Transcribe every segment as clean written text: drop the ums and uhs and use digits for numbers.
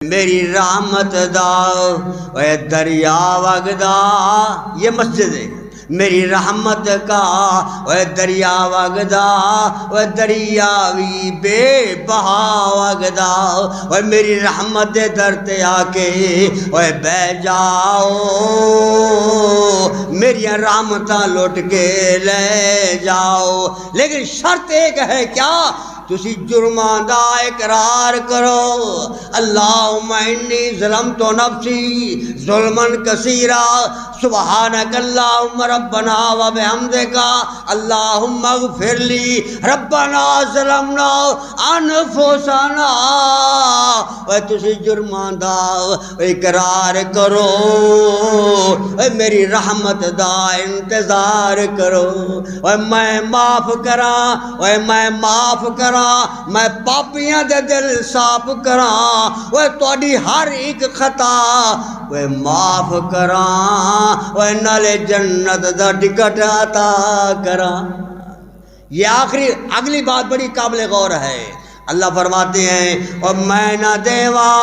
میری رحمت دا اے دریا وگدا، یہ مسجد ہے، میری رحمت کا اے دریا وگدا، اے دریا وی بے بہا وگدا، اے میری رحمت دے در تے آ کے اے بہ جاؤ، میری رحمتاں لوٹ کے لے جاؤ، لیکن شرط ایک ہے کیا؟ تسی جرمان دا اقرار کرو، اللہم انی ظلمت نفسی ظلمن کثیرا سبحانک اللہم ربنا و بحمدک اللہم اغفر لی ربنا ظلمنا انفسنا، اے تسی جرمان دا اقرار کرو، اے میری رحمت دا انتظار کرو، اے میں معاف کراں، اے میں معاف کراں، میں پاپیاں دے دل صاف کراں، اوے تواڈی ہر ایک خطا اوے معاف کراں، اوے نالے جنت دا ٹکٹ عطا کراں۔ یہ اگلی بات بڑی قابل غور ہے۔ اللہ فرماتے ہیں اور میں نہ دیواں،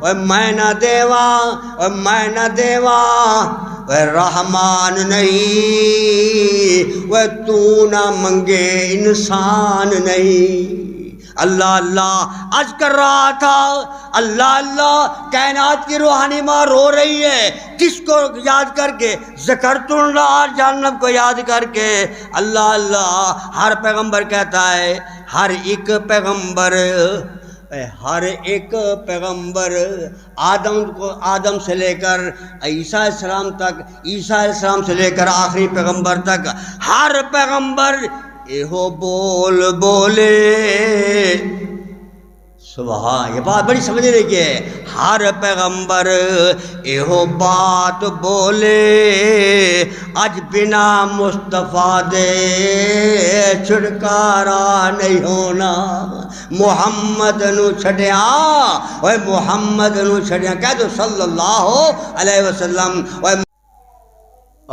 اور میں نہ دیواں، اور میں نہ دیواں، اے رحمان نہیں، وہ تو نہ منگے انسان نہیں۔ اللہ اللہ عرض کر رہا تھا، اللہ اللہ کائنات کی روحانی ماں رو رہی ہے، کس کو یاد کر کے؟ ذکرت اللہ جہنم کو یاد کر کے۔ اللہ اللہ ہر پیغمبر کہتا ہے، ہر ایک پیغمبر آدم سے لے کر عیسیٰ علیہ السلام تک، عیسیٰ علیہ السلام سے لے کر آخری پیغمبر تک، ہر پیغمبر ایہو بول بولے، سبحان، یہ بات بڑی سمجھنے کی ہے، ہر پیغمبر ایہو بات بولے، اج بنا مصطفیٰ دے چھڑکارا نہیں ہونا، محمد نو چھڑیاں، اوے محمد نو چھڑیاں، کہہ دو صلی اللہ علیہ وسلم۔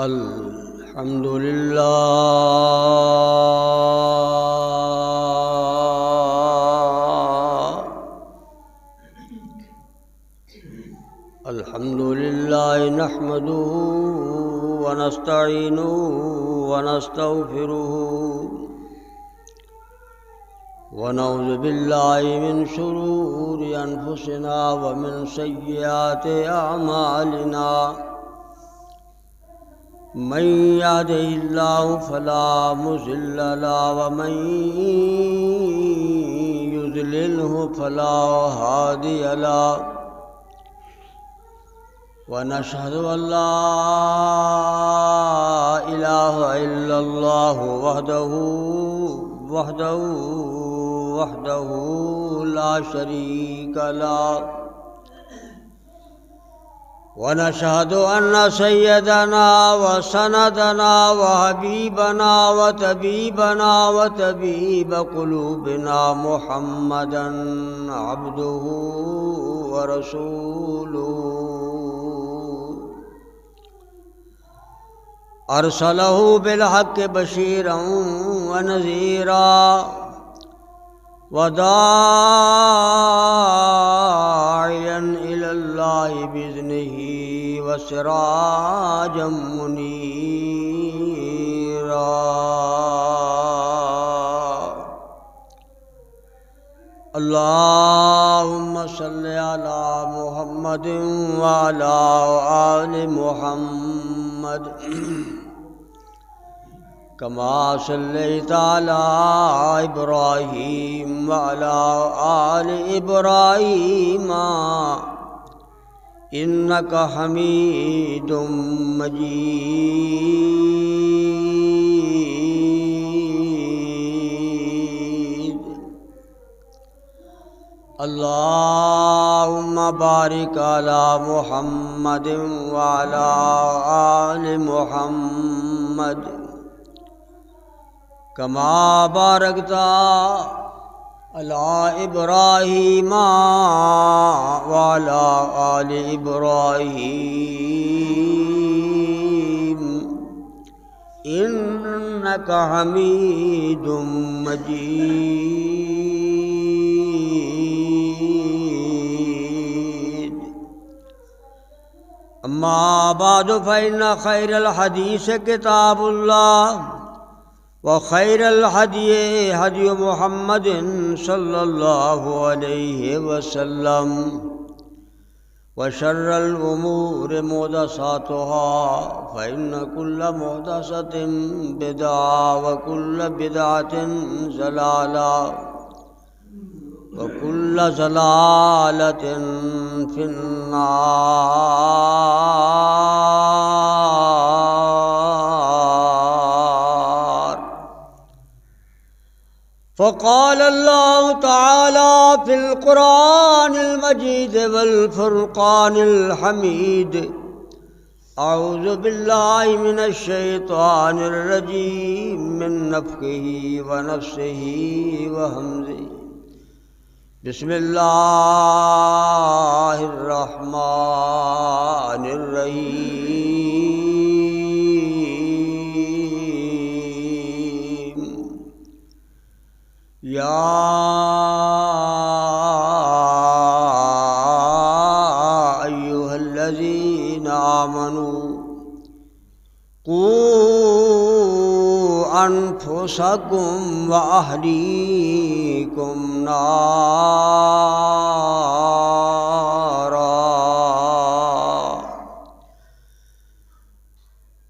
الحمدللہ الحمدللہ نحمدہ ونستعینہ ونستغفرہ ونعوذ باللہ من شرور انفسنا ومن سیئات اعمالنا، من یہدہ اللہ فلا مضل له ومن یضللہ فلا ہادی له، ونشهد ان لا اله الا الله وحده لا شريك له، ونشهد ان سيدنا وسندنا وحبيبنا وطبيبنا وطبيب قلوبنا محمدا عبده ورسوله، ارسلہ بالحق بشیرا ونذیرا وداعیا الی اللہ باذنہ وسراجا منیرا۔ اللہم صلی علی محمد وعلی آل محمد کما صلیت علی ابراہیم وعلی آل ابراہیم انک حمید مجید۔ اللہم بارک علی محمد وعلی آل محمد کما بارکت علی ابراہیم وعلی آل ابراہیم انک حمید مجید۔ أما بعد فإن خير الحديث كتاب الله وخير الهدي هدي محمد صلى الله عليه وسلم وشر الأمور محدثاتها فإن كل محدثة بدعة وكل بدعة ضلالة وكل ضلالة في النار. فقال الله تعالى في القرآن المجيد والفرقان الحميد: أعوذ بالله من الشيطان الرجيم من نفخه ونفسه وهمزه. بسم الله الرحمن الرحيم. يا أيها الذين آمنوا قوا أنفسكم وأهليكم نارا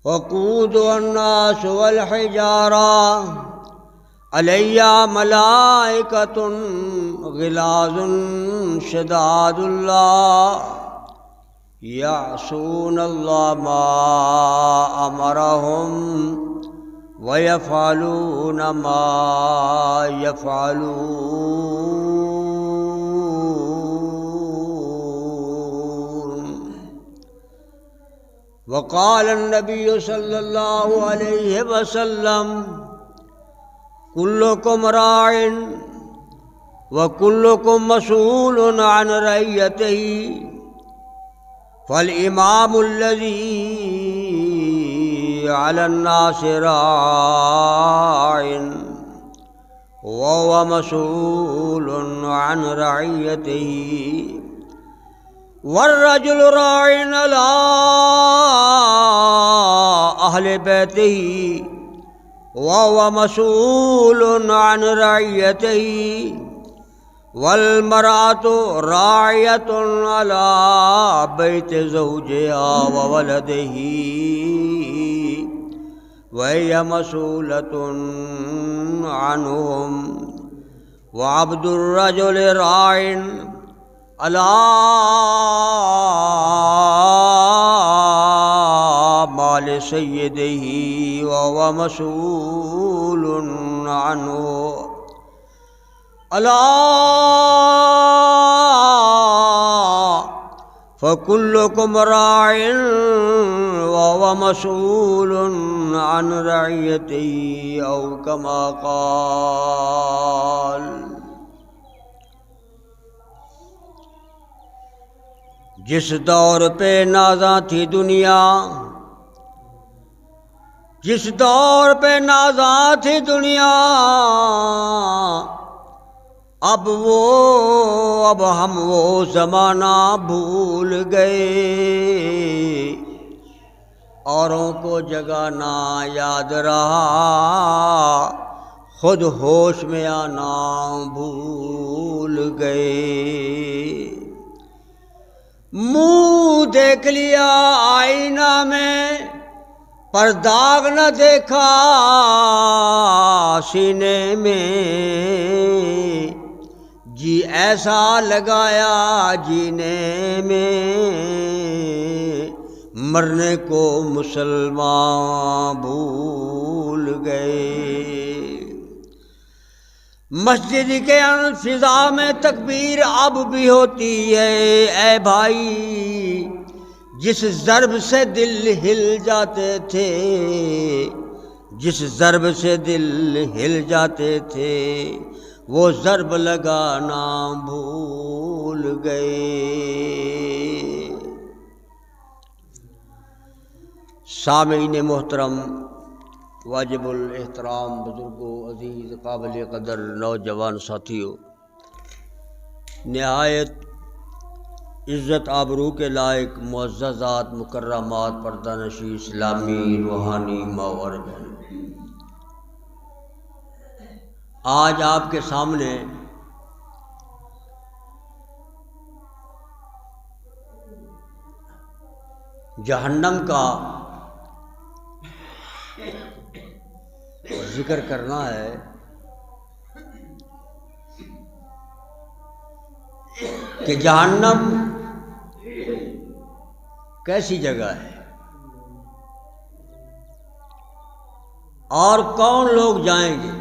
وقودها الناس والحجارة عليها ملائكة غلاظ شداد لا يعصون الله ما أمرهم ويفعلون ما يفعلون. وقال النبي صلى الله عليه وسلم: كلكم راع وكلكم مسؤول عن رعيته، فالإمام الذي على الناس راع وهو مسؤول عن رعيته، والرجل راع على أهل بيته وهو مسؤول عن رعيته، والمرأة راعية على بيت زوجها وولده وهي مسؤولة عنهم، وعبد الرجل راع على مال سيده وهو مسؤول عنه. ألا فكلكم راع وهو مسؤول عن رعيته أو كما قال. جس دور پہ نازاں تھی دنیا، جس دور پہ نازاں تھی دنیا، اب ہم وہ زمانہ بھول گئے، اوروں کو جگانا یاد رہا، خود ہوش میں آنا بھول گئے۔ منہ دیکھ لیا آئینہ میں پر داغ نہ دیکھا سینے میں، جی ایسا لگایا جینے میں، مرنے کو مسلمان بھول گئے۔ مسجد کے فضا میں تکبیر اب بھی ہوتی ہے اے بھائی، جس ضرب سے دل ہل جاتے تھے، جس ضرب سے دل ہل جاتے تھے، وہ ضرب لگانا بھول گئے۔ سامعین محترم، واجب الاحترام بزرگوں، عزیز قابل قدر نوجوان ساتھیوں، نہایت عزت آبرو کے لائق معززات مکرمات پردہ نشی اسلامی روحانی ماور بہن، آج آپ کے سامنے جہنم کا ذکر کرنا ہے کہ جہنم کیسی جگہ ہے اور کون لوگ جائیں گے،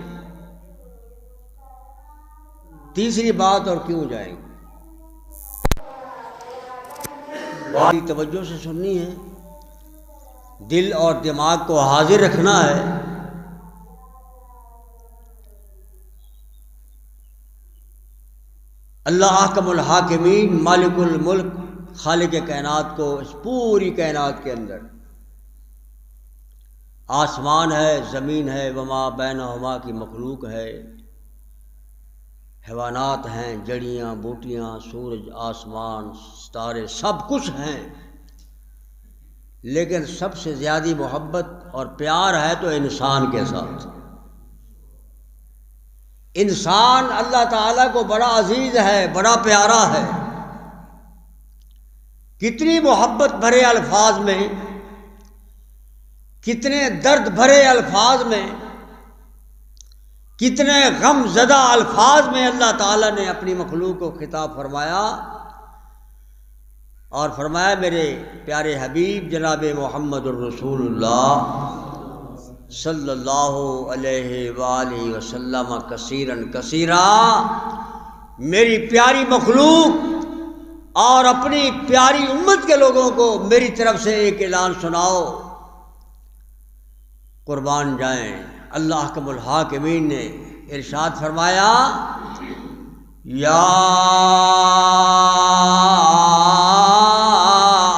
تیسری بات اور کیوں جائیں گے۔ بڑی توجہ سے سننی ہے، دل اور دماغ کو حاضر رکھنا ہے۔ اللہ احکم الحاکمین مالک الملک خالق کائنات کو اس پوری کائنات کے اندر آسمان ہے، زمین ہے، وما بینہما کی مخلوق ہے، حیوانات ہیں، جڑیاں بوٹیاں، سورج، آسمان، ستارے، سب کچھ ہیں، لیکن سب سے زیادہ محبت اور پیار ہے تو انسان کے ساتھ۔ انسان اللہ تعالیٰ کو بڑا عزیز ہے، بڑا پیارا ہے۔ کتنی محبت بھرے الفاظ میں، کتنے درد بھرے الفاظ میں، کتنے غم زدہ الفاظ میں اللہ تعالیٰ نے اپنی مخلوق کو خطاب فرمایا، اور فرمایا میرے پیارے حبیب جناب محمد الرسول اللہ صلی اللہ علیہ وآلہ وسلم کثیراً کثیرا، میری پیاری مخلوق اور اپنی پیاری امت کے لوگوں کو میری طرف سے ایک اعلان سناؤ، قربان جائیں۔ اللہ احکم الحاکمین نے ارشاد فرمایا، یا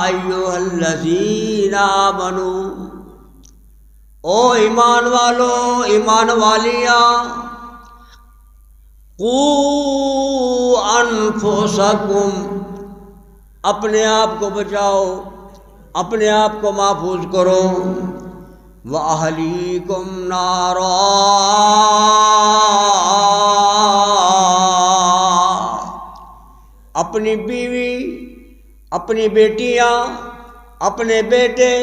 ایھا الذین آمنوا، او ایمان والو، ایمان والیاں، قوا انفسکم، اپنے آپ کو بچاؤ، اپنے آپ کو محفوظ کرو، وَأَهْلِيكُمْ نَارًا، اپنی بیوی، اپنی بیٹیاں، اپنے بیٹے،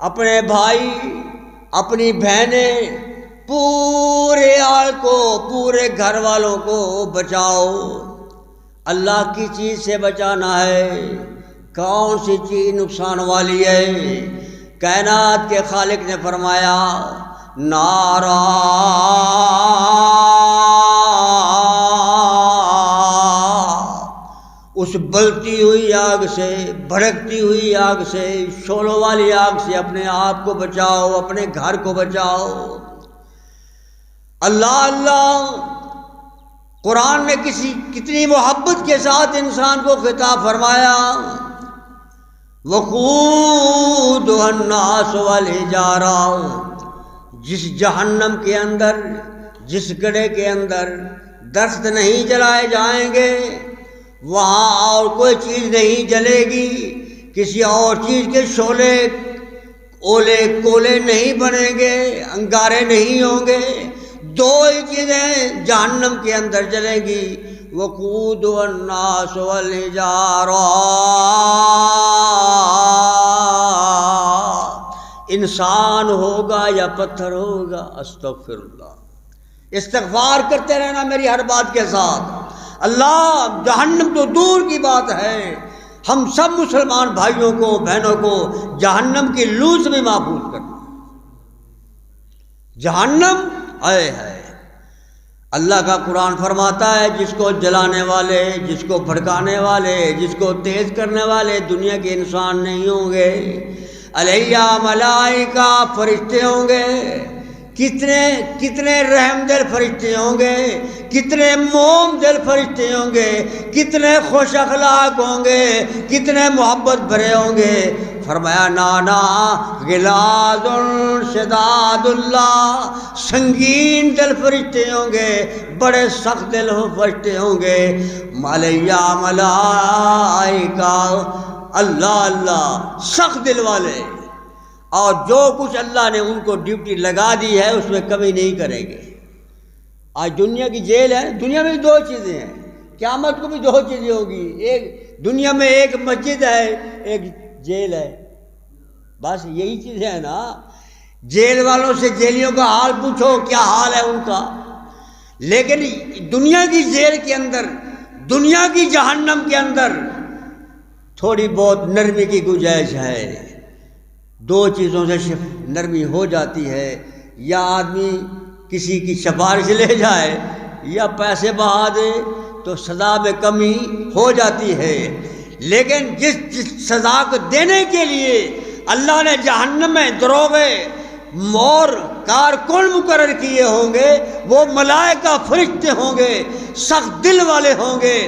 اپنے بھائی، اپنی بہنیں، پورے آل کو، پورے گھر والوں کو بچاؤ۔ اللہ کی چیز سے بچانا ہے، کون سی چیز نقصان والی ہے؟ کائنات کے خالق نے فرمایا، نارا، اس بلتی ہوئی آگ سے، بھڑکتی ہوئی آگ سے، شعلوں والی آگ سے اپنے آپ کو بچاؤ، اپنے گھر کو بچاؤ۔ اللہ اللہ، قرآن نے کتنی محبت کے ساتھ انسان کو خطاب فرمایا، وقودها الناس والحجارہ، جس جہنم کے اندر، جس گڑھے کے اندر درخت نہیں جلائے جائیں گے، وہاں اور کوئی چیز نہیں جلے گی، کسی اور چیز کے شعلے، اولے کولے نہیں بنیں گے، انگارے نہیں ہوں گے، دو ہی چیزیں جہنم کے اندر جلیں گی، وقودها الناس والحجارہ، انسان ہوگا یا پتھر ہوگا۔ استغفر اللہ، استغفار کرتے رہنا میری ہر بات کے ساتھ۔ اللہ، جہنم تو دور کی بات ہے، ہم سب مسلمان بھائیوں کو، بہنوں کو جہنم کی لو سے بھی محفوظ کرنا۔ جہنم آئے ہے، اللہ کا قرآن فرماتا ہے، جس کو جلانے والے، جس کو بھڑکانے والے، جس کو تیز کرنے والے دنیا کے انسان نہیں ہوں گے، علیہ ملائکہ، فرشتے ہوں گے، کتنے رحم دل فرشتے ہوں گے، کتنے موم دل فرشتے ہوں گے، کتنے خوش اخلاق ہوں گے، کتنے محبت بھرے ہوں گے۔ فرمایا نانا غلاظ شداد اللہ، سنگین دل فرشتے ہوں گے، بڑے سخت دل فرشتے ہوں گے۔ مالیہ ملائکہ، اللہ اللہ، سخت دل والے، اور جو کچھ اللہ نے ان کو ڈیوٹی لگا دی ہے اس میں کمی نہیں کریں گے۔ آج دنیا کی جیل ہے، دنیا میں دو چیزیں ہیں، قیامت کو بھی دو چیزیں ہوگی، ایک دنیا میں ایک مسجد ہے، ایک جیل ہے، بس یہی چیزیں ہیں نا۔ جیل والوں سے جیلیوں کا حال پوچھو، کیا حال ہے ان کا۔ لیکن دنیا کی جیل کے اندر، دنیا کی جہنم کے اندر تھوڑی بہت نرمی کی گنجائش ہے۔ دو چیزوں سے نرمی ہو جاتی ہے، یا آدمی کسی کی سفارش لے جائے یا پیسے بہا دے تو سزا میں کمی ہو جاتی ہے۔ لیکن جس سزا کو دینے کے لیے اللہ نے جہنم میں دروغے اور کارکن مقرر کیے ہوں گے، وہ ملائکہ فرشتے ہوں گے، سخت دل والے ہوں گے،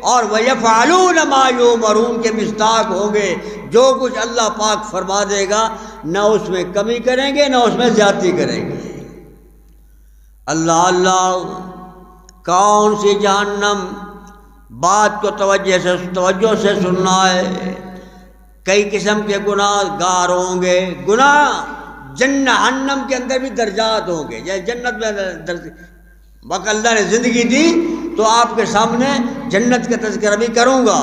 اور وَيَفْعَلُونَ مَا يُؤْمَرُونَ کے مصداق ہوں گے۔ جو کچھ اللہ پاک فرما دے گا نہ اس میں کمی کریں گے نہ اس میں زیادتی کریں گے۔ اللہ اللہ، کون سی جہنم؟ بات کو توجہ سے سننا ہے۔ کئی قسم کے گناہ گار ہوں گے۔ گناہ جہنم کے اندر بھی درجات ہوں گے، جیسے جنت میں وقت اللہ نے زندگی دی تو آپ کے سامنے جنت کا تذکرہ بھی کروں گا،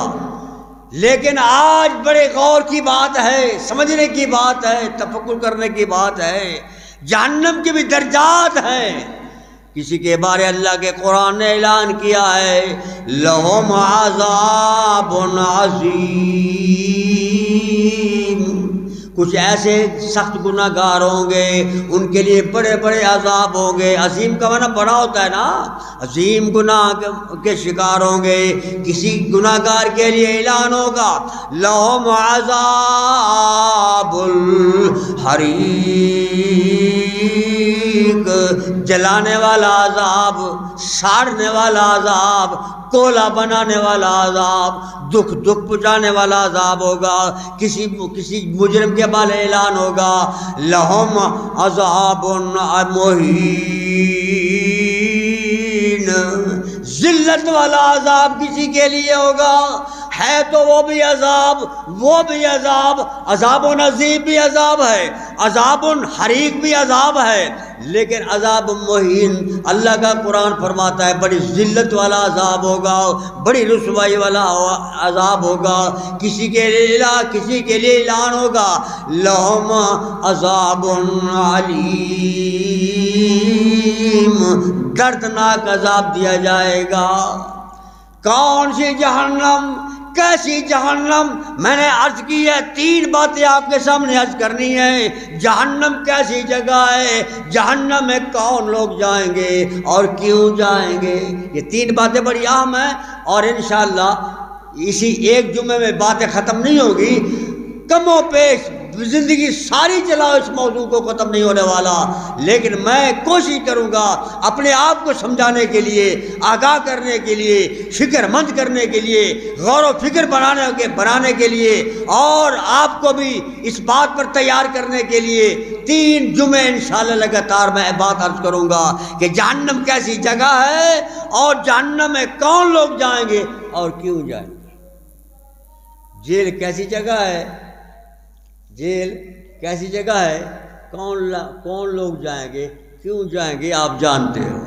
لیکن آج بڑے غور کی بات ہے، سمجھنے کی بات ہے، تفکر کرنے کی بات ہے۔ جہنم کے بھی درجات ہیں۔ کسی کے بارے اللہ کے قرآن نے اعلان کیا ہے، لَهُمْ عَذَابٌ عَظِيمٌ، کچھ ایسے سخت گناہ گار ہوں گے، ان کے لیے بڑے بڑے عذاب ہوں گے۔ عظیم کا معنی بڑا ہوتا ہے نا، عظیم گناہ کے شکار ہوں گے۔ کسی گناہ گار کے لیے اعلان ہوگا، لَهُمْ عَذَابُ الْحَرِيقِ، جلانے والا عذاب، ساڑنے والا عذاب، کولا بنانے والا عذاب، دکھ پہنچانے والا عذاب ہوگا۔ کسی مجرم کے بارے اعلان ہوگا، لہم عذاب مہین، ذلت والا عذاب کسی کے لیے ہوگا، ہے تو وہ بھی عذاب، عذاب نذیب بھی عذاب ہے، عذاب حریق بھی عذاب ہے، لیکن عذاب مہین اللہ کا قرآن فرماتا ہے بڑی ذلت والا عذاب ہوگا، بڑی رسوائی والا عذاب ہوگا۔ کسی کے لیے اعلان ہوگا، لہم عذاب علیم، دردناک عذاب دیا جائے گا۔ کون سی جہنم، کیسی جہنم؟ میں نے عرض کی ہے، تین باتیں آپ کے سامنے عرض کرنی ہے۔ جہنم کیسی جگہ ہے، جہنم میں کون لوگ جائیں گے اور کیوں جائیں گے، یہ تین باتیں بڑی اہم ہیں، اور انشاءاللہ اسی ایک جمعے میں باتیں ختم نہیں ہوگی، کم و بیش زندگی ساری چلاؤ اس موضوع کو ختم نہیں ہونے والا، لیکن میں کوشش کروں گا اپنے آپ کو سمجھانے کے لیے، آگاہ کرنے کے لیے، فکر مند کرنے کے لیے، غور و فکر بنانے کے لیے، اور آپ کو بھی اس بات پر تیار کرنے کے لیے 3 جمعے انشاءاللہ لگاتار میں بات عرض کروں گا کہ جہنم کیسی جگہ ہے اور جہنم میں کون لوگ جائیں گے اور کیوں جائیں گے۔ جیل کیسی جگہ ہے، جیل کیسی جگہ ہے، کون لوگ جائیں گے، کیوں جائیں گے، آپ جانتے ہو۔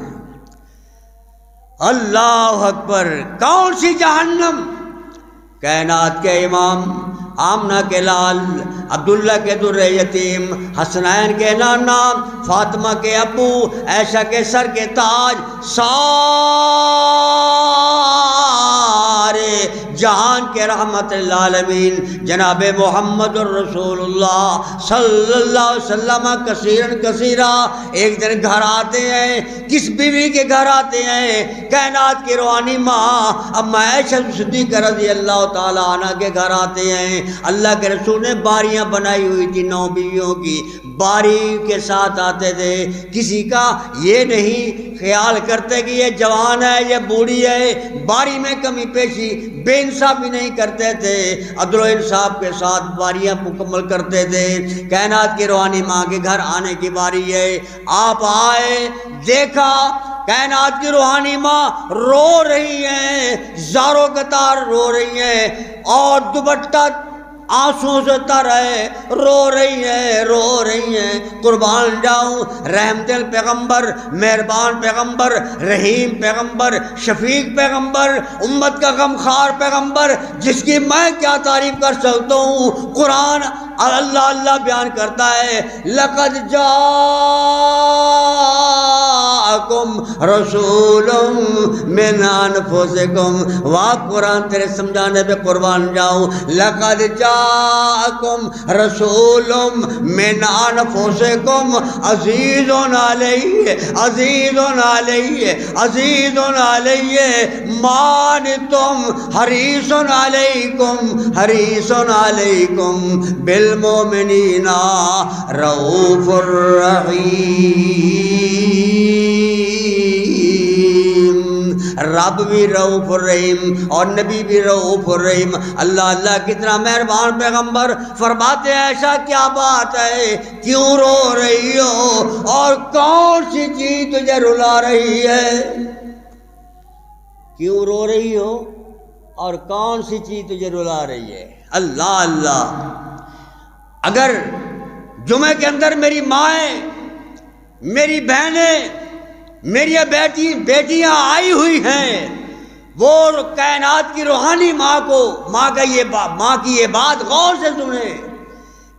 اللہ اکبر، کون سی جہنم؟ کائنات کے امام، آمنہ کے لال، عبداللہ کے در یتیم، حسنین کے نانا، فاطمہ کے ابو، عائشہ کے سر کے تاج، سارے جہان کے رحمت للعالمین جناب محمد الرسول اللہ صلی اللہ علیہ وسلم کثیرا ایک دن گھر آتے ہیں. کس بیوی کے گھر آتے ہیں؟ کائنات کی روحانی ماں اما عائشہ صدیقہ رضی اللہ تعالی عنہ کے گھر آتے ہیں. اللہ کے رسول نے باریاں بنائی ہوئی تھی 9 بیویوں کی. باری کے ساتھ آتے تھے. کسی کا یہ نہیں خیال کرتے کہ یہ جوان ہے یہ بوڑھی ہے. باری میں کمی پیشی بے انصافی نہیں کرتے تھے. عدل و انصاف کے ساتھ باریاں مکمل کرتے تھے. کائنات کی روحانی ماں کے گھر آنے کی باری ہے. آپ آئے, دیکھا کائنات کی روحانی ماں رو رہی ہیں, زاروں قطار رو رہی ہیں, اور دوپٹہ آنسوں سے تر ہے, رو رہی ہیں. قربان جاؤں رحم دل پیغمبر, مہربان پیغمبر, رحیم پیغمبر, شفیق پیغمبر, امت کا غمخوار پیغمبر, جس کی میں کیا تعریف کر سکتا ہوں. قرآن اللہ بیان کرتا ہے لقد جاءکم رسول من انفسکم. واہ قرآن تیرے سمجھانے پہ قربان جاؤں. لقد جاءکم رسول من انفسکم عزیز علیہ ما عنتم حریص علیکم بالمؤمنین رؤوف الرحیم. رب بھی رؤوف الرحیم اور نبی بھی رؤوف الرحیم. اللہ کتنا مہربان پیغمبر. فرماتے ہیں ایسا کیا بات ہے, کیوں رو رہی ہو, اور کون سی چیز تجھے رلا رہی ہے؟ کیوں رو رہی ہو اور کون سی چیز تجھے رلا رہی ہے؟ اللہ اگر جمعے کے اندر میری مائیں, میری بہنیں, میری بیٹیاں آئی ہوئی ہیں, وہ کائنات کی روحانی ماں کی یہ بات غور سے سنیں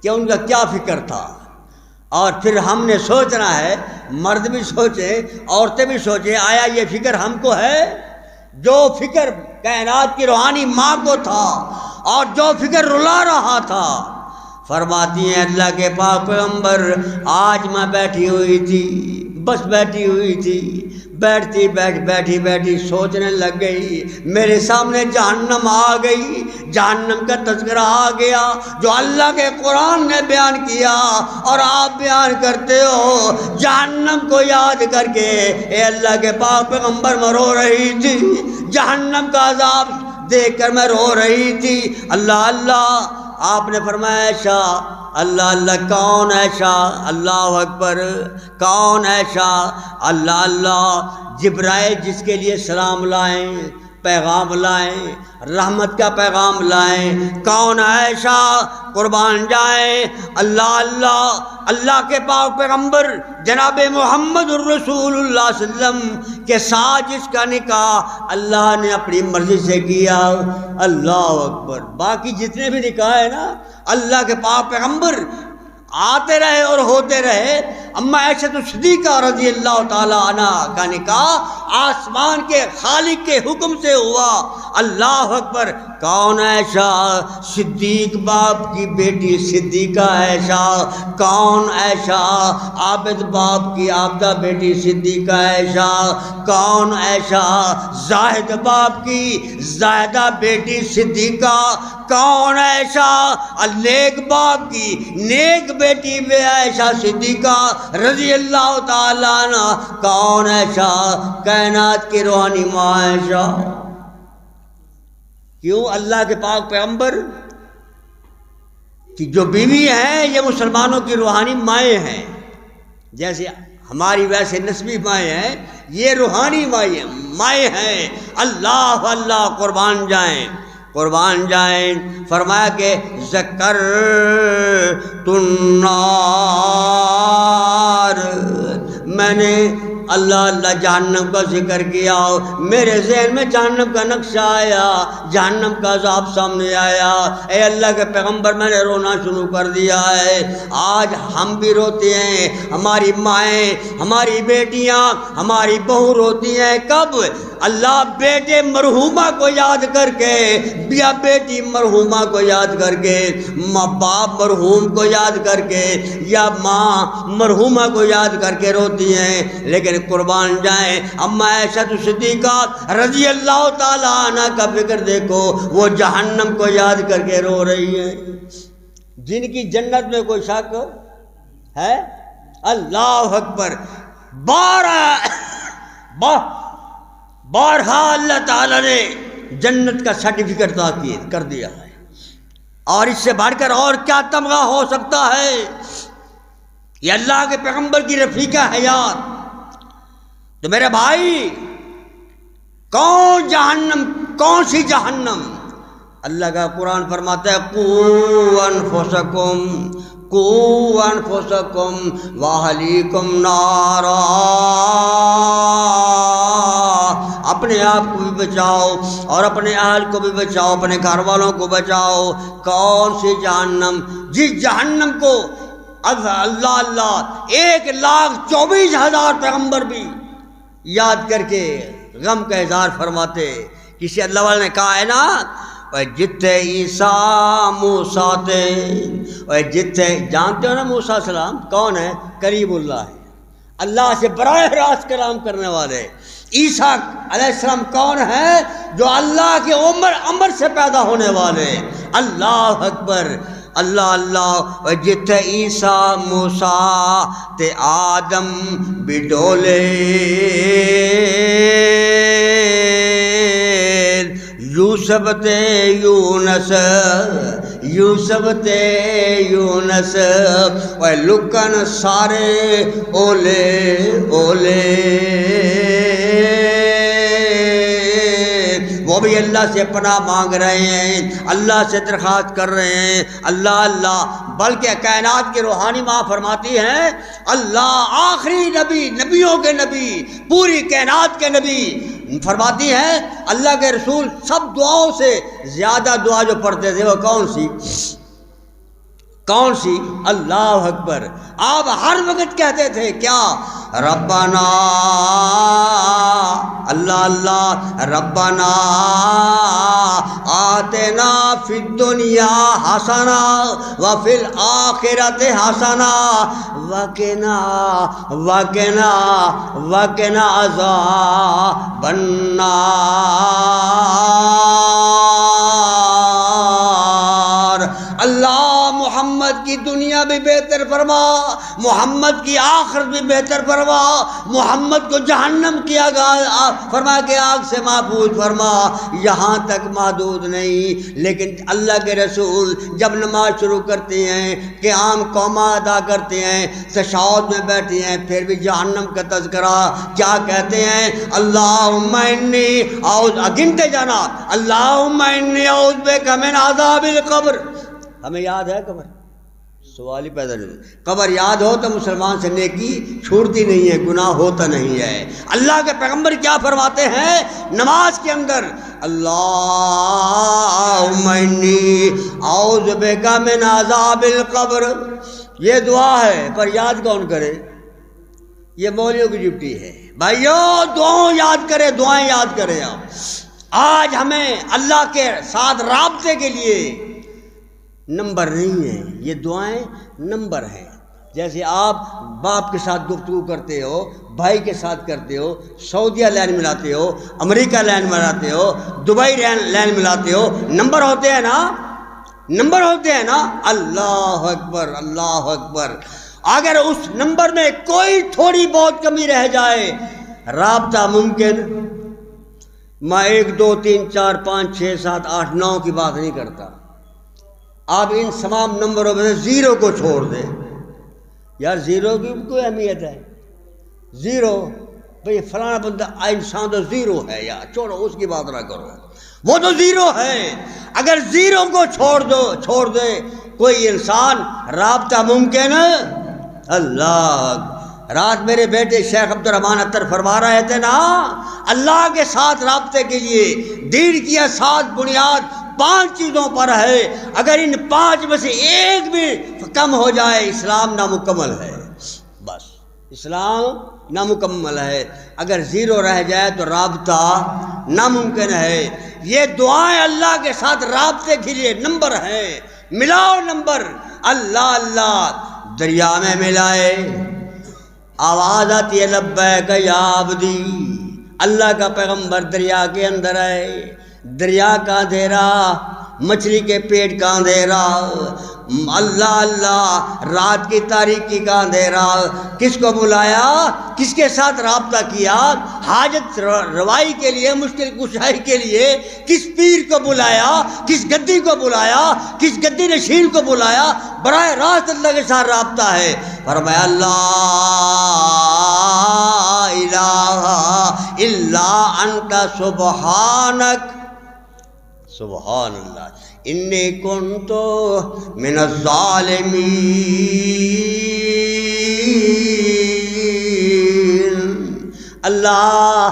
کہ ان کا کیا فکر تھا. اور پھر ہم نے سوچنا ہے, مرد بھی سوچیں, عورتیں بھی سوچیں, آیا یہ فکر ہم کو ہے جو فکر کائنات کی روحانی ماں کو تھا اور جو فکر رلا رہا تھا. فرماتی ہیں اللہ کے پاک پیغمبر, آج میں بیٹھی ہوئی تھی, بس بیٹھی ہوئی تھی, بیٹھی سوچنے لگ گئی, میرے سامنے جہنم آ گئی. جہنم کا تذکرہ آ گیا جو اللہ کے قرآن نے بیان کیا اور آپ بیان کرتے ہو. جہنم کو یاد کر کے اے اللہ کے پاک پیغمبر میں رو رہی تھی. جہنم کا عذاب دیکھ کر میں رو رہی تھی. اللہ آپ نے فرمایا ایشا, اللہ کون ایشا؟ اللہ اکبر, کون ایشا؟ اللہ جبرائیل جس کے لیے سلام لائیں, پیغام لائیں, رحمت کا پیغام لائیں, کون ایشا؟ قربان جائیں. اللہ کے پاک پیغمبر جناب محمد الرسول اللہ صلی اللہ علیہ وسلم کے ساتھ جس کا نکاح اللہ نے اپنی مرضی سے کیا. اللہ اکبر. باقی جتنے بھی نکاح ہے نا, اللہ کے پاک پیغمبر آتے رہے اور ہوتے رہے. اما عائشہ صدیقہ رضی اللہ تعالی عنہ کا نکاح آسمان کے خالق کے حکم سے ہوا. اللہ اکبر. کون عائشہ؟ صدیق باپ کی بیٹی صدیقہ عائشہ. کون عائشہ؟ عابد باپ کی عابدہ بیٹی صدیقہ عائشہ. کون عائشہ؟ زاہد باپ کی زاہدہ بیٹی صدیقہ. کون عائشہ؟ نیک باپ کی نیک بیٹی بے عائشہ صدیقہ رضی اللہ تعالیٰ عنہ. کون عائشہ؟ کائنات کی روحانی ماں عائشہ. کیوں؟ اللہ کے پاک پیغمبر کی جو بیوی ہیں یہ مسلمانوں کی روحانی مائیں ہیں. جیسے ہماری ویسے نسبی مائیں ہیں, یہ روحانی مائیں ہیں. اللہ قربان جائیں. فرمایا کہ ذکر تنار, میں نے اللہ جہنم کا ذکر کیا, میرے ذہن میں جہنم کا نقشہ آیا, جہنم کا عذاب سامنے آیا. اے اللہ کے پیغمبر میں نے رونا شروع کر دیا ہے. آج ہم بھی روتے ہیں, ہماری مائیں, ہماری بیٹیاں, ہماری بہو روتی ہیں. کب؟ اللہ بیٹے مرحومہ کو یاد کر کے یا بیٹی مرحومہ کو یاد کر کے ماں باپ مرحوم کو یاد کر کے یا ماں مرحومہ کو یاد کر کے روتی ہیں، لیکن قربان جائیں اماں عائشہ صدیقہ رضی اللہ تعالیٰ عنہ کا فکر دیکھو، وہ جہنم کو یاد کر کے رو رہی ہے، جن کی جنت میں کوئی شک ہے؟ اللہ اکبر! بارہا اللہ تعالیٰ نے جنت کا سرٹیفکیٹ کر دیا ہے، اور اس سے بڑھ کر اور کیا تمغہ ہو سکتا ہے؟ یہ اللہ کے پیغمبر کی رفیقہ حیات۔ تو میرے بھائی، کون سی جہنم؟ اللہ کا قرآن فرماتا ہے قُوْ أَنفُسَكُمْ وَأَهْلِيكُمْ نَارًا، اپنے آپ کو بھی بچاؤ اور اپنے اہل کو بھی بچاؤ، اپنے گھر والوں کو بچاؤ۔ کون سی جہنم؟ جس جہنم کو اللہ 1,24,000 پیغمبر بھی یاد کر کے غم کا اظہار فرماتے۔ کسی اللہ والے نے کہا ہے نا، جتنے عیسیٰ موسیٰ تھے، جتنے جانتے ہو نا موسیٰ علیہ السلام کون ہے؟ کریم اللہ ہے، اللہ سے براہ راست کلام کرنے والے۔ عیسیٰ علیہ السلام کون ہے؟ جو اللہ کے عمر سے پیدا ہونے والے۔ اللہ اکبر! اللہ جتھے عیسیٰ موسیٰ تے آدم بڈولے، یوسف تے یونس وہ لکن سارے اولے وہ بھی اللہ سے پناہ مانگ رہے ہیں، اللہ سے درخواست کر رہے ہیں، اللہ بلکہ کائنات کی روحانی ماں فرماتی ہیں، اللہ آخری نبی، نبیوں کے نبی، پوری کائنات کے نبی فرماتی ہیں، اللہ کے رسول سب دعاؤں سے زیادہ دعا جو پڑھتے تھے وہ کون سی؟ اللہ اکبر! آپ ہر وقت کہتے تھے کیا؟ ربنا، اللہ ربنا آتنا فی الدنیا حسنہ وفی الآخرۃ حسنہ وقنا عذاب النار۔ اللہ محمد کی دنیا بھی بہتر فرما، محمد کی آخرت بھی بہتر فرما، محمد کو جہنم کی فرما کے آگ سے محفوظ فرما۔ یہاں تک محدود نہیں، لیکن اللہ کے رسول جب نماز شروع کرتے ہیں، قیام قوما ادا کرتے ہیں، تشہد میں بیٹھے ہیں، پھر بھی جہنم کا تذکرہ کیا کہتے ہیں؟ اللہم انی اعوذ، گنتے جانا، اللہم انی اعوذ بک من عذاب القبر۔ ہمیں یاد ہے قبر؟ سوال ہی پیدا نہیں۔ قبر یاد ہو تو مسلمان سے نیکی چھوڑتی نہیں ہے، گناہ ہوتا نہیں ہے۔ اللہ کے پیغمبر کیا فرماتے ہیں نماز کے اندر؟ اللہم انی اعوذ بک من عذاب القبر۔ یہ دعا ہے، پر یاد کون کرے؟ یہ مولویوں کی ڈیوٹی ہے۔ بھائیو دعائیں یاد کرے، دعائیں یاد کرے۔ آج ہمیں اللہ کے ساتھ رابطے کے لیے نمبر نہیں ہے، یہ دعائیں نمبر ہیں۔ جیسے آپ باپ کے ساتھ گفتگو کرتے ہو، بھائی کے ساتھ کرتے ہو، سعودیہ لائن ملاتے ہو، امریکہ لائن ملاتے ہو، دبئی لائن ملاتے ہو، نمبر ہوتے ہیں نا؟ اللہ اکبر! اللہ اکبر! اگر اس نمبر میں کوئی تھوڑی بہت کمی رہ جائے، رابطہ ممکن۔ میں 1 2 3 4 5 6 7 8 9 کی بات نہیں کرتا۔ آپ ان تمام نمبروں میں سے زیرو کو چھوڑ دیں۔ یار زیرو کی کوئی اہمیت ہے؟ زیرو بھئی فلانا بندہ انسان تو زیرو ہے، یار چھوڑو اس کی بات نہ کرو، وہ تو زیرو ہے۔ اگر زیرو کو چھوڑ دے کوئی انسان، رابطہ ممکن ہے۔ اللہ رات میرے بیٹے شیخ عبدالرحمن اطہر فرما رہے تھے نا، اللہ کے ساتھ رابطے کے لیے دین کی اساس بنیاد 5 چیزوں پر ہے، اگر ان 5 میں سے ایک بھی کم ہو جائے اسلام نامکمل ہے۔ بس اسلام نامکمل ہے، اگر زیرو رہ جائے تو رابطہ ناممکن ہے۔ یہ دعائیں اللہ کے ساتھ رابطے کے لیے نمبر ہیں، ملاؤ نمبر، اللہ اللہ دریا میں ملائے، آواز آتی ہے لبیک یا عبدی، اللہ کا پیغمبر دریا کے اندر ہے، دریا کا اندھیرا، مچھلی کے پیٹ کا اندھیرا، اللہ اللہ رات کی تاریکی کا اندھیرا، کس کو بلایا، کس کے ساتھ رابطہ کیا، حاجت روائی کے لیے، مشکل کشائی کے لیے کس پیر کو بلایا، کس گدی کو بلایا، کس گدی نشین کو بلایا، براہ راست اللہ کے ساتھ رابطہ ہے۔ فرمایا لا الہ الا انت سبحانک، سبحان اللہ، انی کنت من الظالمین، اللہ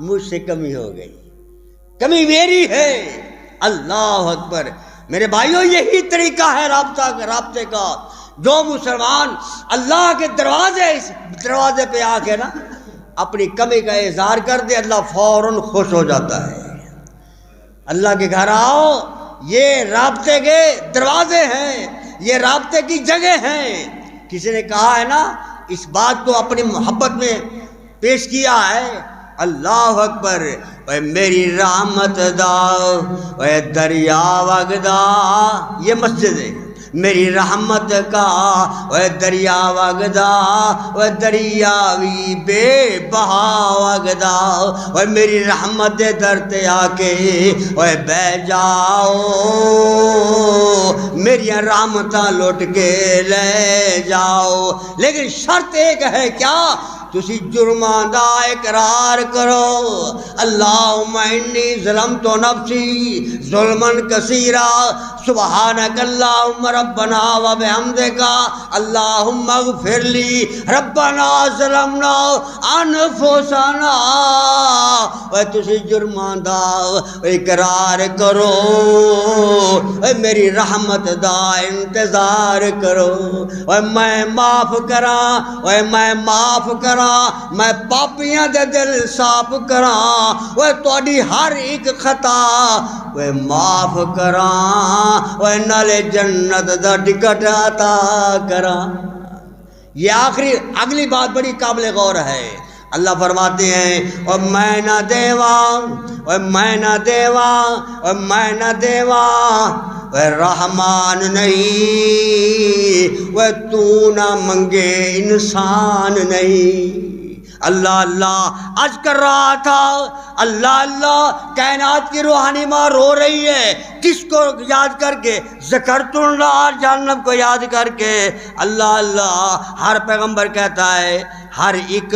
مجھ سے کمی ہو گئی، کمی میری ہے، اللہ اکبر۔ میرے بھائیوں یہی طریقہ ہے رابطے کا، جو مسلمان اللہ کے دروازے پہ آ کے نا اپنی کمی کا اظہار کر دے، اللہ فوراً خوش ہو جاتا ہے۔ اللہ کے گھر آؤ، یہ رابطے کے دروازے ہیں، یہ رابطے کی جگہ ہیں۔ کسی نے کہا ہے نا، اس بات کو اپنی محبت میں پیش کیا ہے، اللہ اکبر، اے میری رحمت دا اے دریا وگدا، یہ مسجد ہے، میری رحمت کا اے دریا وگدا اے دریاوی بے بہا وگدا، اے میری رحمت در تے آ کے اے بہ جاؤ، میری رحمتاں لوٹ کے لے جاؤ، لیکن شرط ایک ہے، کیا؟ تسی جرماں دا اقرار کرو، اللہم انی ظلمت نفسی ظلمن کثیرا، سبحانک اللہم ربنا و بحمدک اللہم اغفر لی، ربنا ظلمنا انفسنا، اے تسی جرماں دا اقرار کرو، اے میری رحمت دا انتظار کرو، اے میں معاف کراں، اے میں معاف کراں، میں پاپیاں دے دل صاف کراں، اوے تہاڈی ہر ایک خطا اوے معاف کراں، اوے نالے جنت دا ٹکٹ عطا کراں۔ یہ اگلی بات بڑی قابل غور ہے۔ اللہ فرماتے ہیں اور میں نہ دیواں، اور میں نہ دیواں، اور میں نہ دیواں، وہ رحمان نہیں، وہ تو نہ منگے انسان نہیں۔ اللہ اللہ عرض کر رہا تھا، اللہ اللہ کائنات کی روحانی ماں رو رہی ہے، کس کو یاد کر کے؟ ذکرت اللہ جہنم کو یاد کر کے۔ اللہ اللہ ہر پیغمبر کہتا ہے، ہر ایک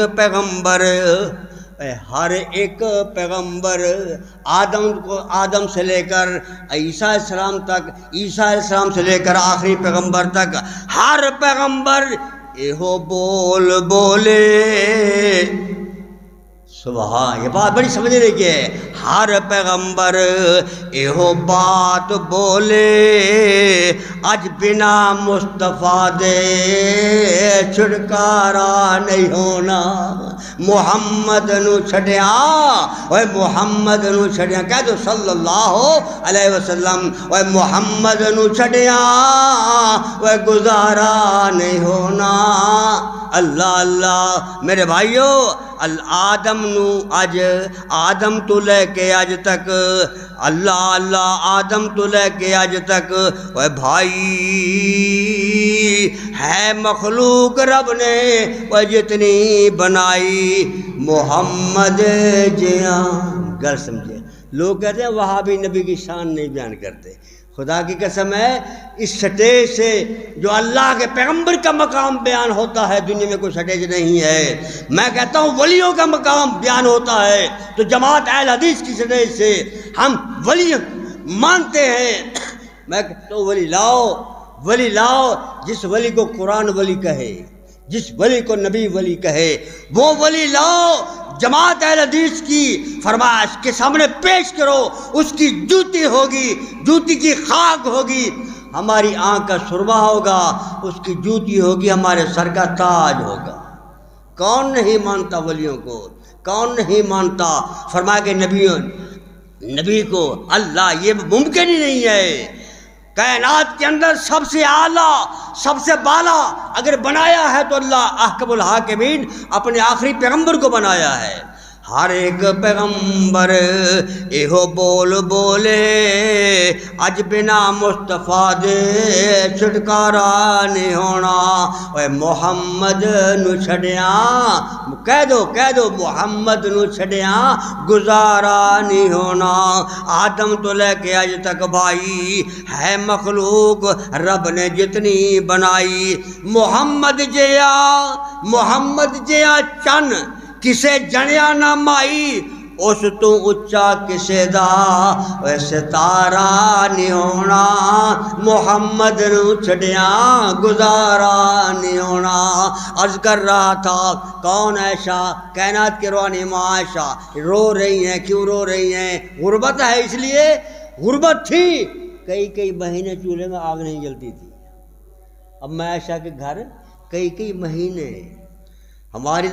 پیغمبر آدم سے لے کر عیسیٰ علیہ السلام تک، عیسیٰ علیہ السلام سے لے کر آخری پیغمبر تک، ہر پیغمبر ایہو بول بولے، سبحان، یہ بات بڑی سمجھنے کی ہے، ہر پیغمبر ایہو بات بولے، اج بنا مصطفیٰ دے چھڑکارا نہیں ہونا، محمد نو چھڑیا، اوے محمد نو چھڑیا، کہہ دو صلی اللہ علیہ وسلم، اوے محمد نو چھڑیا، اوے گزارا نہیں ہونا۔ اللہ اللہ میرے بھائیو، آدم نو اج، آدم تو لے کے اج تک، اللہ اللہ آدم تو لے کے اج تک، اوے بھائی ہے مخلوق رب نے وہ جتنی بنائی، محمد جیاں، گل سمجھے۔ لوگ کہتے ہیں وہابی نبی کی شان نہیں بیان کرتے، خدا کی قسم ہے، اس سٹیج سے جو اللہ کے پیغمبر کا مقام بیان ہوتا ہے، دنیا میں کوئی سٹیج نہیں ہے۔ میں کہتا ہوں ولیوں کا مقام بیان ہوتا ہے، تو جماعت اہل حدیث کی سٹیج سے ہم ولی مانتے ہیں۔ میں کہتا ہوں ولی لاؤ، جس ولی کو قرآن ولی کہے، جس ولی کو نبی ولی کہے، وہ ولی لاؤ، جماعت اہل حدیث کی فرمائش کے سامنے پیش کرو، اس کی جوتی ہوگی، جوتی کی خاک ہوگی، ہماری آنکھ کا سرما ہوگا، اس کی جوتی ہوگی، ہمارے سر کا تاج ہوگا۔ کون نہیں مانتا ولیوں کو؟ کون نہیں مانتا؟ فرمایا کہ نبی کو اللہ یہ ممکن ہی نہیں ہے، کائنات کے اندر سب سے اعلیٰ سب سے بالا اگر بنایا ہے تو اللہ احکم الحاکمین اپنے آخری پیغمبر کو بنایا ہے۔ ہر ایک پیغمبر ایہو بول بولے، اج بنا مصطفیٰ دے چھٹکارا نہیں ہونا۔ اے محمد نو چھڑیاں کہہ دو محمد نو چھڑیاں گزارا نہیں ہونا۔ آدم تو لے کے اج تک بھائی ہے مخلوق رب نے جتنی بنائی، محمد جیا چن کسے جنیا نہ مائی، اس تو اچا کسے دا ستارہ نہیں ہونا، محمد نو چھڑیاں گزارا نہیں ہونا۔ عرض کر رہا تھا کون عائشہ، کائنات کے روحانی ماں عائشہ رو رہی ہیں، کیوں رو رہی ہیں؟ غربت ہے، اس لیے غربت تھی، کئی مہینے چولہے میں آگ نہیں جلتی تھی۔ اب میں عائشہ کے گھر کئی مہینے، ہماری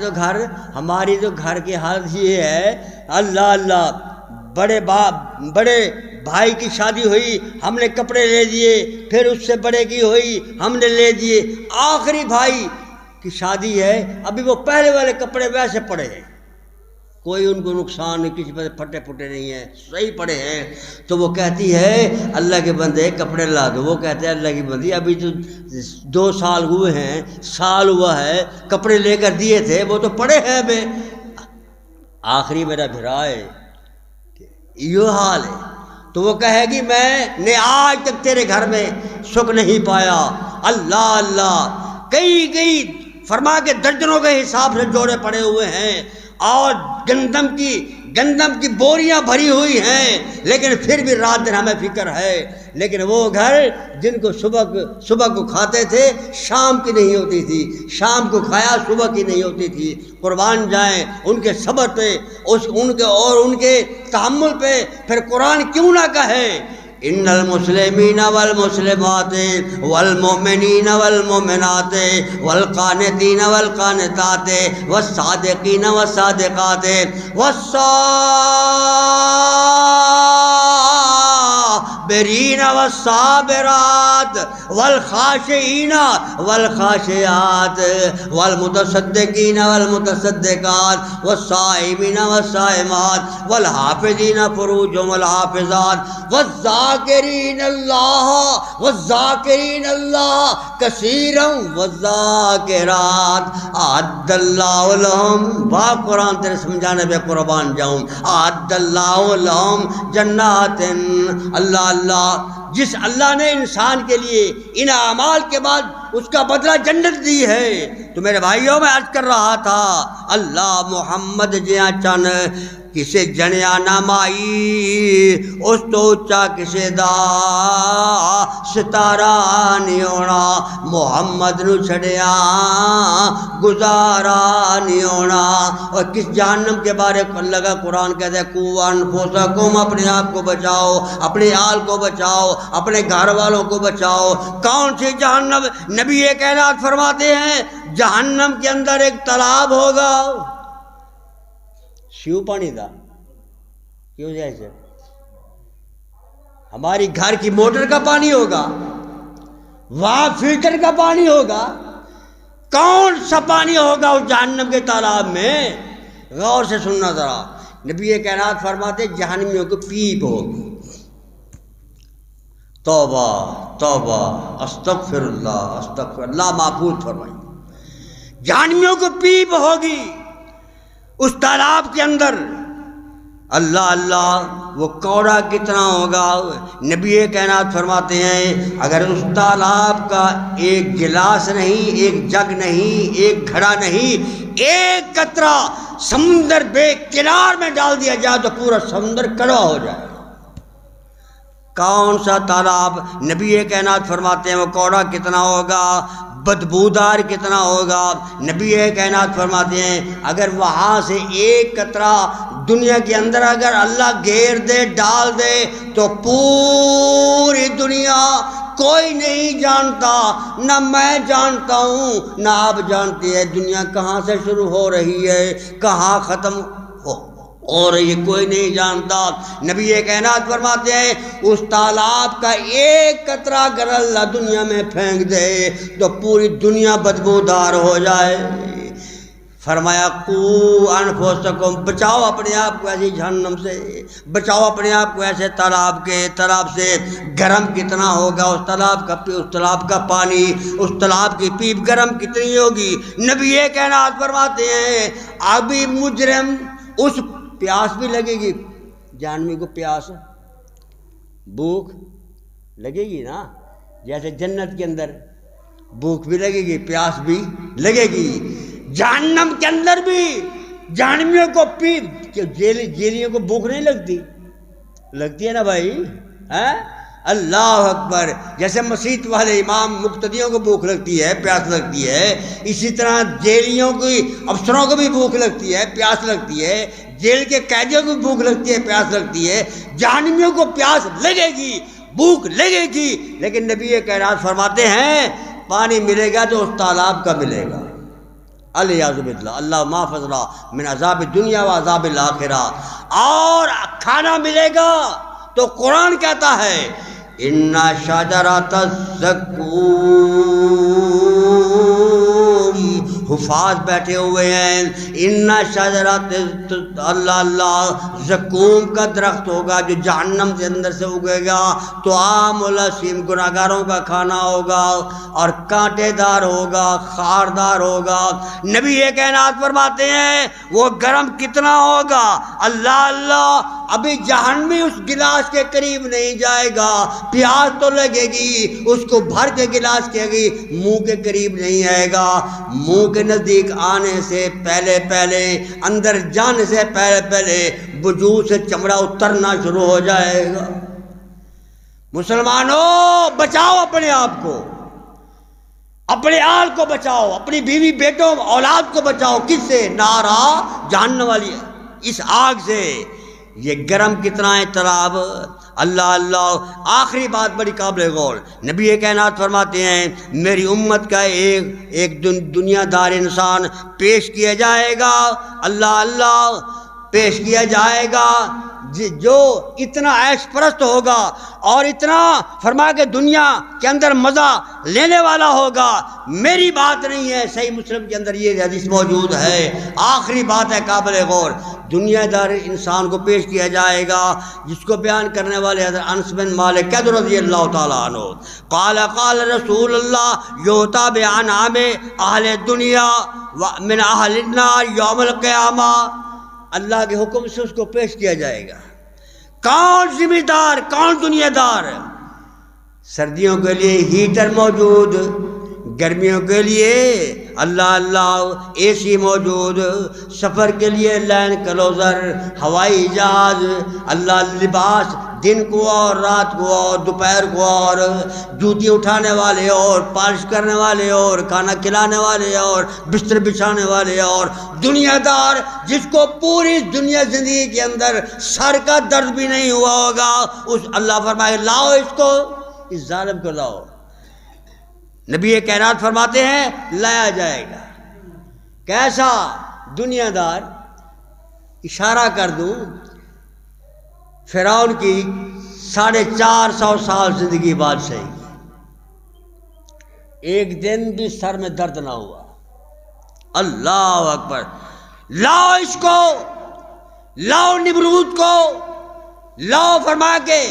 تو گھر کی حالت یہ ہے، اللہ بڑے بھائی کی شادی ہوئی ہم نے کپڑے لے دیے، پھر اس سے بڑے کی ہوئی ہم نے لے دیے، آخری بھائی کی شادی ہے ابھی وہ پہلے والے کپڑے ویسے پڑے ہیں، کوئی ان کو نقصان نہیں، کسی پہ پھٹے نہیں ہیں، صحیح پڑے ہیں۔ تو وہ کہتی ہے اللہ کے بندے کپڑے لا دو، وہ کہتے ہیں اللہ کی بندی ابھی تو 2 سال ہوئے ہیں، سال ہوا ہے، کپڑے لے کر دیے تھے وہ تو پڑے ہیں بے۔ آخری میرا بھرا ہے یہ حال ہے، تو وہ کہے گی میں نے آج تک تیرے گھر میں سکھ نہیں پایا۔ اللہ کئی فرما کے درجنوں کے حساب سے جوڑے پڑے ہوئے ہیں اور گندم کی بوریاں بھری ہوئی ہیں، لیکن پھر بھی رات دن ہمیں فکر ہے۔ لیکن وہ گھر جن کو صبح کو کھاتے تھے شام کی نہیں ہوتی تھی، شام کو کھایا صبح کی نہیں ہوتی تھی۔ قربان جائیں ان کے صبر پہ، ان کے تحمل پہ، پھر قرآن کیوں نہ کہے ان المسلمین والمسلمات والمؤمنین والمؤمنات والقانتین والقانتات والصادقین والصادقات والصابرین والصابرات والخاشعین والخاشعات والمتصدقین والمتصدقات والصائمین والصائمات والحافظین فروجهم والحافظات والذاکرین اللہ کثیرا والذاکرات اعد اللہ لہم۔ با قرآن تیرے سمجھانے پہ قربان جاؤں، اعد اللہ لہم جنات، اللہ جس اللہ نے انسان کے لیے ان اعمال کے بعد اس کا بدلہ جنت دی ہے۔ تو میرے بھائیوں میں عرض کر رہا تھا اللہ محمد جیاں چن کسے جنیا نہ مائی، اس تو اچا کسے دا ستارہ نہیں ہونا، محمد نو چھڑیا گزارا نہیں ہونا۔ اور کس جہنم کے بارے اللہ کا قرآن کہتا ہے قوا انفسکم، اپنے آپ کو بچاؤ، اپنے آل کو بچاؤ، اپنے گھر والوں کو بچاؤ۔ کون سی جہنم؟ نبی کائنات فرماتے ہیں جہنم کے اندر ایک تالاب ہوگا، شیو پانی دا کیوں جیسے ہماری گھر کی موٹر کا پانی ہوگا، وہاں فلٹر کا پانی ہوگا، کون سا پانی ہوگا اس جہنم کے تالاب میں؟ غور سے سننا ذرا۔ نبی کائنات فرماتے جہنمیوں کو پیپ ہوگی، توبہ توبہ استغفر اللہ معفوظ فرمائی، جہنمیوں کو پیپ ہوگی اس تالاب کے اندر۔ اللہ وہ کوڑا کتنا ہوگا؟ نبی کائنات فرماتے ہیں اگر اس تالاب کا ایک گلاس نہیں، ایک جگ نہیں، ایک گھڑا نہیں، ایک قطرہ سمندر بے کنار میں ڈال دیا جائے تو پورا سمندر کڑوا ہو جائے۔ کون سا تالاب؟ نبی کائنات فرماتے ہیں وہ کوڑا کتنا ہوگا، بدبودار کتنا ہوگا۔ نبی کائنات فرماتے ہیں اگر وہاں سے ایک قطرہ دنیا کے اندر اگر اللہ گھیر دے ڈال دے تو پوری دنیا کوئی نہیں جانتا، نہ میں جانتا ہوں نہ آپ جانتے ہیں دنیا کہاں سے شروع ہو رہی ہے کہاں ختم ہو رہی ہے، کوئی نہیں جانتا۔ نبی کائنات فرماتے ہیں اس تالاب کا ایک قطرہ اگر اللہ دنیا میں پھینک دے تو پوری دنیا بدبودار ہو جائے۔ فرمایا قو انفسکم، بچاؤ اپنے آپ کو ایسی جہنم سے، بچاؤ اپنے آپ کو ایسے تالاب سے۔ گرم کتنا ہوگا اس تالاب کا پانی، اس تالاب کی پیپ گرم کتنی ہوگی۔ نبی کائنات فرماتے ہیں ابھی مجرم، اس پیاس بھی لگے گی، جہنمی کو پیاس بھوک لگے گی نا، جیسے جنت کے اندر بھوک بھی لگے گی پیاس بھی لگے گی، جہنم کے اندر بھی جہنمیوں کو جیلیوں کو بھوک نہیں لگتی ہے نا بھائی، اللہ اکبر۔ جیسے مسجد والے امام مقتدیوں کو بھوک لگتی ہے پیاس لگتی ہے، اسی طرح جیلیوں کی افسروں کو بھی بھوک لگتی ہے پیاس لگتی ہے، جیل کے قیدیوں کو بھوک لگتی ہے پیاس لگتی ہے، جہنمیوں کو پیاس لگے گی بھوک لگے گی، لیکن نبی کائنات فرماتے ہیں پانی ملے گا تو اس تالاب کا ملے گا، الیاذ باللہ، اللہ محفظ اللہ من عذاب الدنیا و عذاب الآخرہ۔ اور کھانا ملے گا تو قرآن کہتا ہے ان شجرۃ الزقوم، حفاظ بیٹھے ہوئے ہیں، ان شجرۃ اللہ زقوم کا درخت ہوگا جو جہنم کے اندر سے اگے گا، تو عام الاسیم گناہگاروں کا کھانا ہوگا اور کانٹے دار ہوگا خاردار ہوگا۔ نبی کائنات فرماتے ہیں وہ گرم کتنا ہوگا، اللہ ابھی جہنمی اس گلاس کے قریب نہیں جائے گا، پیاس تو لگے گی، اس کو بھر کے گلاس کے گی، منہ کے قریب نہیں آئے گا، منہ کے نزدیک آنے سے پہلے اندر جانے سے پہلے وجود سے چمڑا اترنا شروع ہو جائے گا۔ مسلمانوں بچاؤ اپنے آپ کو، اپنے آل کو بچاؤ، اپنی بیوی بیٹوں اولاد کو بچاؤ، کس سے؟ نارا جہنم والی اس آگ سے۔ یہ گرم کتنا ہے تالاب، اللہ۔ آخری بات بڑی قابل غور، نبی کائنات فرماتے ہیں میری امت کا ایک دنیا دار انسان پیش کیا جائے گا، اللہ پیش کیا جائے گا جو اتنا عیش پرست ہوگا اور اتنا فرما کے دنیا کے اندر مزہ لینے والا ہوگا۔ میری بات نہیں ہے، صحیح مسلم کے اندر یہ حدیث موجود ہے۔ آخری بات ہے قابل غور، دنیا دار انسان کو پیش کیا جائے گا جس کو بیان کرنے والے حضرت انس بن مالک رضی اللہ تعالیٰ عنہ قال رسول اللہ یؤتی بانعام اہل دنیا من اہل النار یوم القیامہ، اللہ کے حکم سے اس کو پیش کیا جائے گا۔ کون ذمہ دار، کون دنیا دار؟ سردیوں کے لیے ہیٹر موجود، گرمیوں کے لیے اللہ اے سی موجود، سفر کے لیے لین کلوزر، ہوائی جہاز، لباس دن کو اور رات کو اور دوپہر کو، اور جوتی اٹھانے والے اور پالش کرنے والے اور کھانا کھلانے والے اور بستر بچھانے والے، اور دنیا دار جس کو پوری دنیا زندگی کے اندر سر کا درد بھی نہیں ہوا ہوگا، اس اللہ فرمائے لاؤ اس کو، اس ظالم کو لاؤ۔ نبی کائنات فرماتے ہیں لایا جائے گا۔ کیسا دنیا دار؟ اشارہ کر دوں، فرعون کی 450 سال زندگی بادشاہی، ایک دن بھی سر میں درد نہ ہوا۔ اللہ اکبر، لاؤ اس کو، لاؤ نمرود کو، لاؤ فرما کے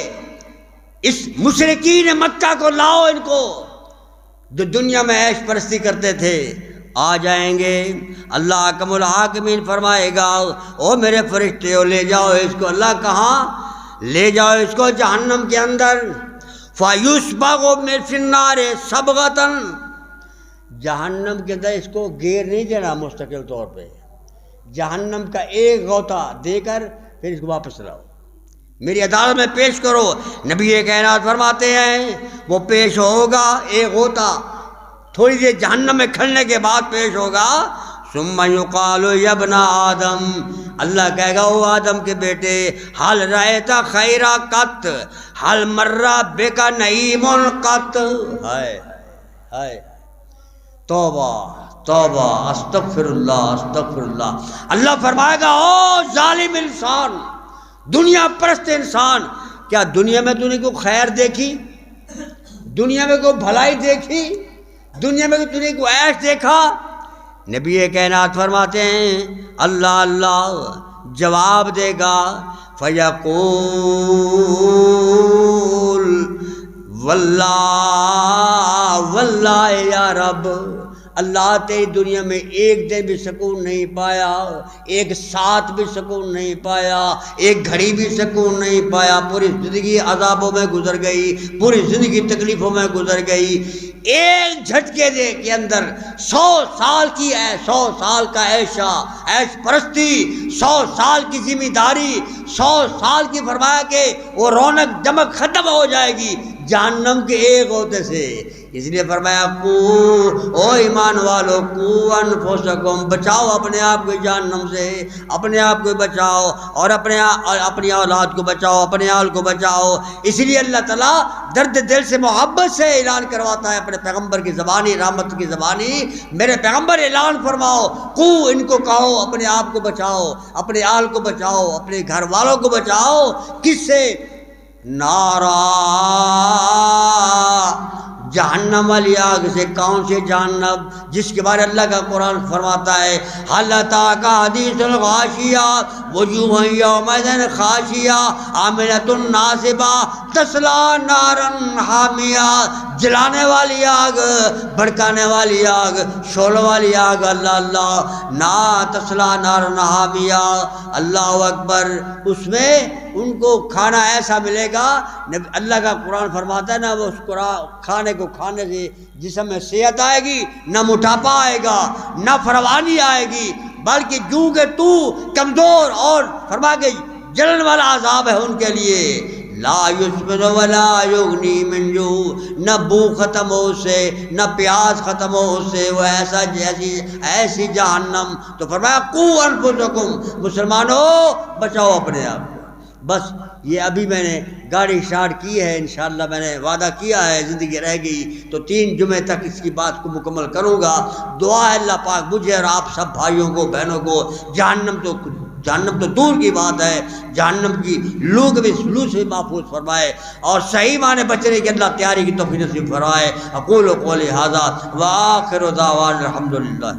اس مشرکین مکہ کو لاؤ، ان کو جو دنیا میں عیش پرستی کرتے تھے آ جائیں گے۔ اللہ حکم الحاکمین فرمائے گا او میرے فرشتے لے جاؤ اس کو۔ اللہ کہاں لے جاؤ اس کو؟ جہنم کے اندر۔ فَيُسْبَغُ مِنْ فِي النَّارِ سَبْغَةً، جہنم کے اندر اس کو گیر نہیں دینا مستقل طور پہ، جہنم کا ایک غوطہ دے کر پھر اس کو واپس لاؤ، میری عدالت میں پیش کرو۔ نبی کائنات فرماتے ہیں وہ پیش ہوگا، ایک غوطہ تھوڑی دیر جہنم میں کھلنے کے بعد پیش ہوگا، ثم یقال یا ابن آدم، اللہ کہے گا او آدم کے بیٹے، حل رأیت خیرا قط، حل مرہ بکا نعیم قط. ہائے ہائے، توبہ توبہ، استغفر اللہ استغفر اللہ. اللہ فرمائے گا او ظالم انسان، دنیا پرست انسان، کیا دنیا میں تو نے کوئی خیر دیکھی؟ دنیا میں کوئی بھلائی دیکھی؟ دنیا میں تو نے کوئی عیش دیکھا؟ نبی کائنات فرماتے ہیں اللہ اللہ جواب دے گا، فیقول واللہ واللہ یا رب، اللہ تیری دنیا میں ایک دن بھی سکون نہیں پایا، ایک ساتھ بھی سکون نہیں پایا، ایک گھڑی بھی سکون نہیں پایا، پوری زندگی عذابوں میں گزر گئی، پوری زندگی تکلیفوں میں گزر گئی. ایک جھٹکے دے کے اندر 100 سال کی 100 سال کا عیش پرستی، 100 سال کی ذمہ داری، 100 سال کی فرمایا کہ وہ رونق جمک ختم ہو جائے گی جہنم کے ایک ہوتے سے. اس لیے فرمایا او ایمان والو کو انفسکم، بچاؤ اپنے آپ کو جہنم سے، اپنے آپ کو بچاؤ اور اپنی اولاد کو بچاؤ، اپنے آل کو بچاؤ. اس لیے اللہ تعالیٰ درد دل سے محبت سے اعلان کرواتا ہے اپنے پیغمبر کی زبانی، رحمت کی زبانی، میرے پیغمبر اعلان فرماؤ، کو ان کو کہو اپنے آپ کو بچاؤ، اپنے آل کو بچاؤ، اپنے گھر والوں کو بچاؤ. کس سے؟ نارا، جہنم والی آگ سے. کون سے جہنم؟ جس کے بارے اللہ کا قرآن فرماتا ہے حل اتاک حدیث الغاشیہ وجوہ یومئذ خاشیہ عاملۃ ناصبہ تصلی نارا حامیہ. جلانے والی آگ، بھڑکانے والی آگ، شعلوں والی آگ. اللہ اللہ، نا تصلی نارا حامیہ. اللہ اکبر. اس میں ان کو کھانا ایسا ملے گا، اللہ کا قرآن فرماتا ہے نا، وہ اس کھانے کو کھانے سے جسم میں صحت آئے گی، نہ موٹاپا آئے گا، نہ فروانی آئے گی، بلکہ جو کہ تو کمزور اور فرما کے جلن والا عذاب ہے ان کے لیے. لا یسمن ولا یغنی من جوع، نہ بھوک ختم ہو اس سے، نہ پیاس ختم ہو اس سے. وہ ایسی جہنم. تو فرمایا قو انفسکم، مسلمانوں بچاؤ اپنے آپ کو. بس یہ ابھی میں نے گاڑی اسٹارٹ کی ہے، انشاءاللہ میں نے وعدہ کیا ہے، زندگی رہ گئی تو 3 جمعے تک اس کی بات کو مکمل کروں گا. دعا ہے اللہ پاک مجھے اور آپ سب بھائیوں کو بہنوں کو جہنم تو دور کی بات ہے، جہنم کی لو سے محفوظ فرمائے اور صحیح معنی بچنے کی اللہ تیاری کی توفیق نصیب فرمائے. اقول قولی ھذا وآخر دعوانا الحمدللہ.